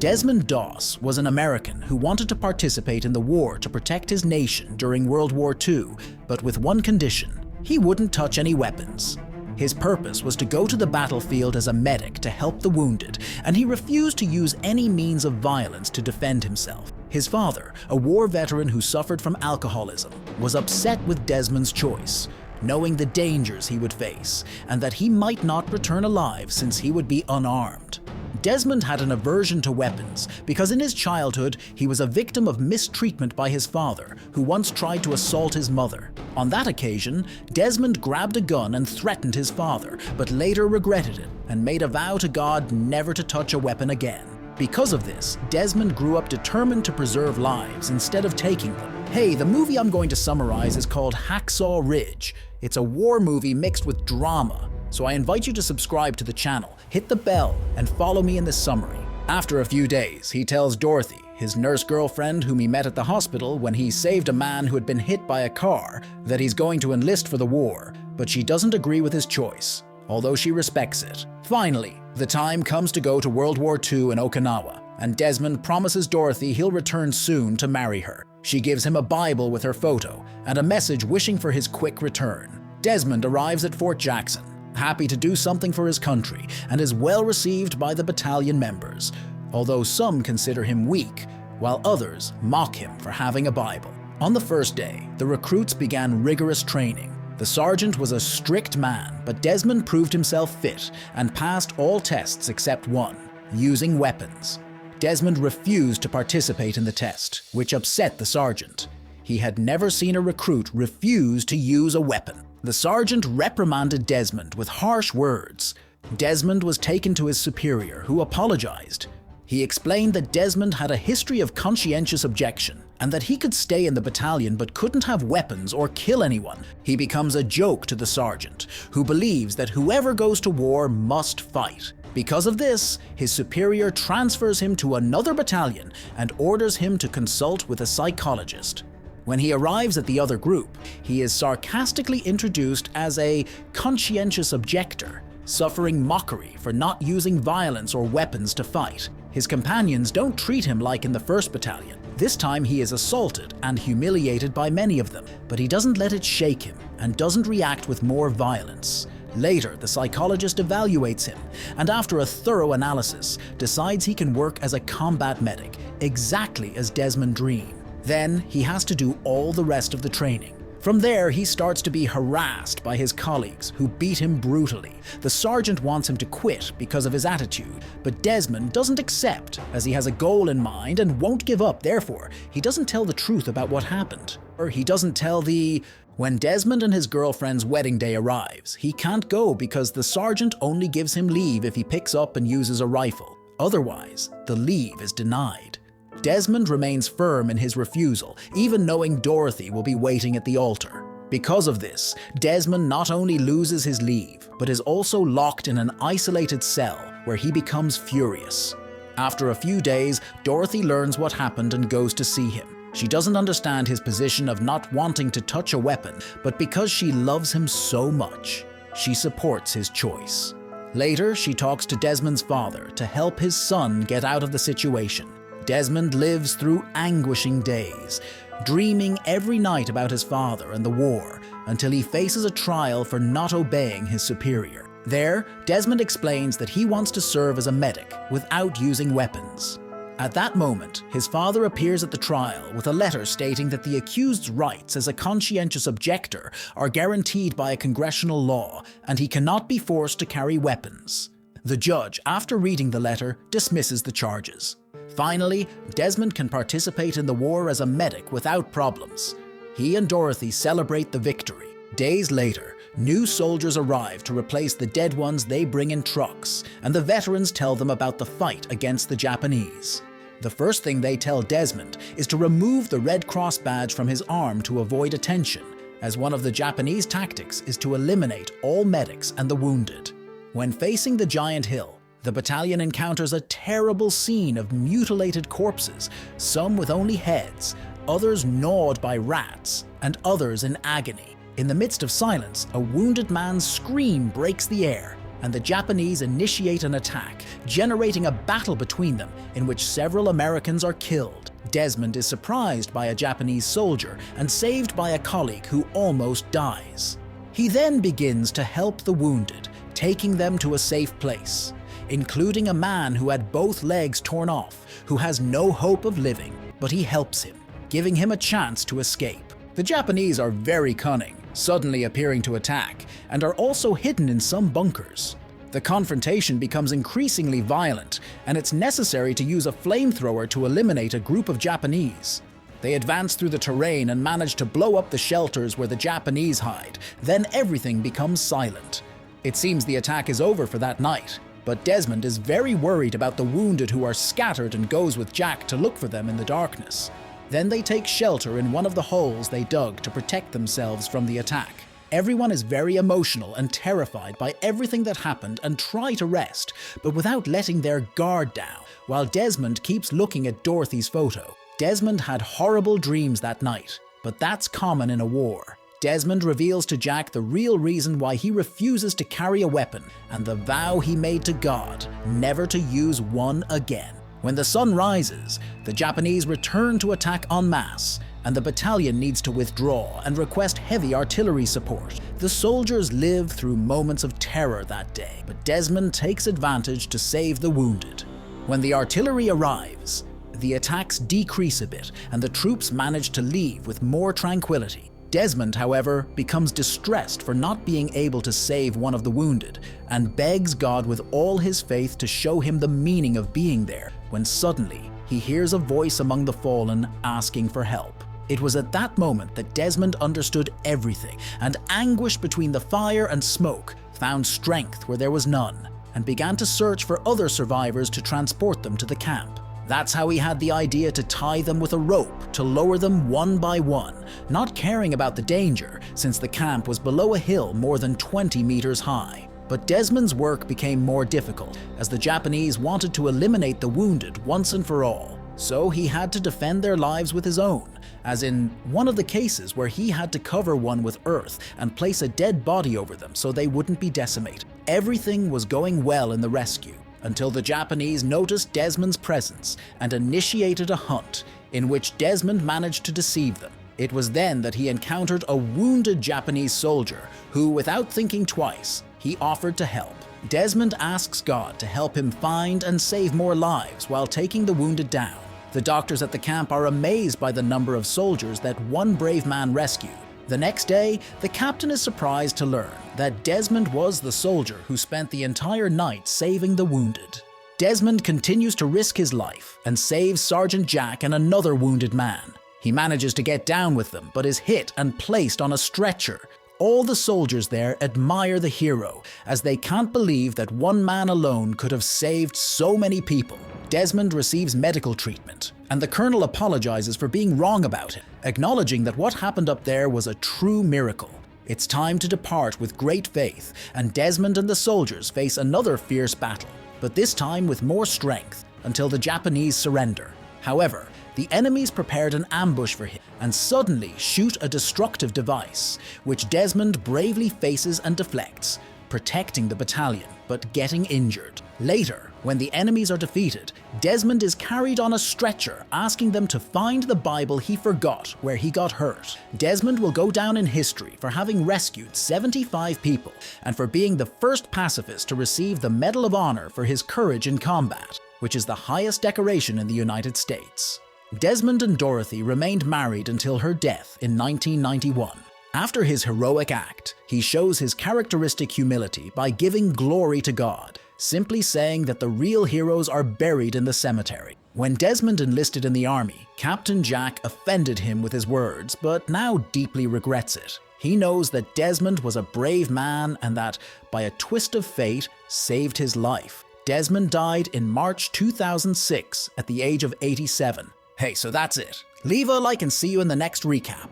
Desmond Doss was an American who wanted to participate in the war to protect his nation during World War II, but with one condition: he wouldn't touch any weapons. His purpose was to go to the battlefield as a medic to help the wounded, and he refused to use any means of violence to defend himself. His father, a war veteran who suffered from alcoholism, was upset with Desmond's choice, knowing the dangers he would face, and that he might not return alive since he would be unarmed. Desmond had an aversion to weapons because in his childhood he was a victim of mistreatment by his father, who once tried to assault his mother. On that occasion, Desmond grabbed a gun and threatened his father, but later regretted it and made a vow to God never to touch a weapon again. Because of this, Desmond grew up determined to preserve lives instead of taking them. Hey, the movie I'm going to summarize is called Hacksaw Ridge. It's a war movie mixed with drama, so I invite you to subscribe to the channel, hit the bell, and follow me in this summary. After a few days, he tells Dorothy, his nurse girlfriend whom he met at the hospital when he saved a man who had been hit by a car, that he's going to enlist for the war, but she doesn't agree with his choice, although she respects it. Finally, the time comes to go to World War II in Okinawa, and Desmond promises Dorothy he'll return soon to marry her. She gives him a Bible with her photo and a message wishing for his quick return. Desmond arrives at Fort Jackson, happy to do something for his country, and is well received by the battalion members, although some consider him weak, while others mock him for having a Bible. On the first day, the recruits began rigorous training. The sergeant was a strict man, but Desmond proved himself fit and passed all tests except one: using weapons. Desmond refused to participate in the test, which upset the sergeant. He had never seen a recruit refuse to use a weapon. The sergeant reprimanded Desmond with harsh words. Desmond was taken to his superior, who apologized. He explained that Desmond had a history of conscientious objection, and that he could stay in the battalion but couldn't have weapons or kill anyone. He becomes a joke to the sergeant, who believes that whoever goes to war must fight. Because of this, his superior transfers him to another battalion and orders him to consult with a psychologist. When he arrives at the other group, he is sarcastically introduced as a conscientious objector, suffering mockery for not using violence or weapons to fight. His companions don't treat him like in the 1st Battalion. This time he is assaulted and humiliated by many of them, but he doesn't let it shake him and doesn't react with more violence. Later, the psychologist evaluates him, and after a thorough analysis, decides he can work as a combat medic, exactly as Desmond dreamed. Then he has to do all the rest of the training. From there, he starts to be harassed by his colleagues, who beat him brutally. The sergeant wants him to quit because of his attitude, but Desmond doesn't accept, as he has a goal in mind and won't give up. Therefore, he doesn't tell the truth about what happened. Or he doesn't tell the... When Desmond and his girlfriend's wedding day arrives, he can't go because the sergeant only gives him leave if he picks up and uses a rifle. Otherwise, the leave is denied. Desmond remains firm in his refusal, even knowing Dorothy will be waiting at the altar. Because of this, Desmond not only loses his leave, but is also locked in an isolated cell where he becomes furious. After a few days, Dorothy learns what happened and goes to see him. She doesn't understand his position of not wanting to touch a weapon, but because she loves him so much, she supports his choice. Later, she talks to Desmond's father to help his son get out of the situation. Desmond lives through anguishing days, dreaming every night about his father and the war, until he faces a trial for not obeying his superior. There, Desmond explains that he wants to serve as a medic without using weapons. At that moment, his father appears at the trial with a letter stating that the accused's rights as a conscientious objector are guaranteed by a congressional law, and he cannot be forced to carry weapons. The judge, after reading the letter, dismisses the charges. Finally, Desmond can participate in the war as a medic without problems. He and Dorothy celebrate the victory. Days later, new soldiers arrive to replace the dead ones they bring in trucks, and the veterans tell them about the fight against the Japanese. The first thing they tell Desmond is to remove the Red Cross badge from his arm to avoid attention, as one of the Japanese tactics is to eliminate all medics and the wounded. When facing the giant hill, the battalion encounters a terrible scene of mutilated corpses, some with only heads, others gnawed by rats, and others in agony. In the midst of silence, a wounded man's scream breaks the air. and the Japanese initiate an attack, generating a battle between them in which several Americans are killed. Desmond is surprised by a Japanese soldier and saved by a colleague who almost dies. He then begins to help the wounded, taking them to a safe place, including a man who had both legs torn off, who has no hope of living, but he helps him, giving him a chance to escape. The Japanese are very cunning, suddenly appearing to attack, and are also hidden in some bunkers. The confrontation becomes increasingly violent, and it's necessary to use a flamethrower to eliminate a group of Japanese. They advance through the terrain and manage to blow up the shelters where the Japanese hide. Then everything becomes silent. It seems the attack is over for that night, but Desmond is very worried about the wounded who are scattered and goes with Jack to look for them in the darkness. Then they take shelter in one of the holes they dug to protect themselves from the attack. Everyone is very emotional and terrified by everything that happened and try to rest, but without letting their guard down, while Desmond keeps looking at Dorothy's photo. Desmond had horrible dreams that night, but that's common in a war. Desmond reveals to Jack the real reason why he refuses to carry a weapon and the vow he made to God never to use one again. When the sun rises, the Japanese return to attack en masse, and the battalion needs to withdraw and request heavy artillery support. The soldiers live through moments of terror that day, but Desmond takes advantage to save the wounded. When the artillery arrives, the attacks decrease a bit, and the troops manage to leave with more tranquility. Desmond, however, becomes distressed for not being able to save one of the wounded, and begs God with all his faith to show him the meaning of being there, when suddenly he hears a voice among the fallen asking for help. It was at that moment that Desmond understood everything, and anguish between the fire and smoke found strength where there was none, and began to search for other survivors to transport them to the camp. That's how he had the idea to tie them with a rope to lower them one by one, not caring about the danger since the camp was below a hill more than 20 meters high. But Desmond's work became more difficult as the Japanese wanted to eliminate the wounded once and for all. So he had to defend their lives with his own, as in one of the cases where he had to cover one with earth and place a dead body over them so they wouldn't be decimated. Everything was going well in the rescue, until the Japanese noticed Desmond's presence and initiated a hunt, in which Desmond managed to deceive them. It was then that he encountered a wounded Japanese soldier who, without thinking twice, he offered to help. Desmond asks God to help him find and save more lives while taking the wounded down. The doctors at the camp are amazed by the number of soldiers that one brave man rescued. The next day, the captain is surprised to learn that Desmond was the soldier who spent the entire night saving the wounded. Desmond continues to risk his life and saves Sergeant Jack and another wounded man. He manages to get down with them, but is hit and placed on a stretcher. All the soldiers there admire the hero, as they can't believe that one man alone could have saved so many people. Desmond receives medical treatment, and the colonel apologizes for being wrong about it, acknowledging that what happened up there was a true miracle. It's time to depart with great faith, and Desmond and the soldiers face another fierce battle, but this time with more strength, until the Japanese surrender. However, the enemies prepared an ambush for him and suddenly shoot a destructive device, which Desmond bravely faces and deflects, protecting the battalion, but getting injured. Later, when the enemies are defeated, Desmond is carried on a stretcher, asking them to find the Bible he forgot where he got hurt. Desmond will go down in history for having rescued 75 people and for being the first pacifist to receive the Medal of Honor for his courage in combat, which is the highest decoration in the United States. Desmond and Dorothy remained married until her death in 1991. After his heroic act, he shows his characteristic humility by giving glory to God, simply saying that the real heroes are buried in the cemetery. When Desmond enlisted in the army, Captain Jack offended him with his words, but now deeply regrets it. He knows that Desmond was a brave man and that, by a twist of fate, saved his life. Desmond died in March 2006 at the age of 87. Hey, so that's it. Leave a like and see you in the next recap.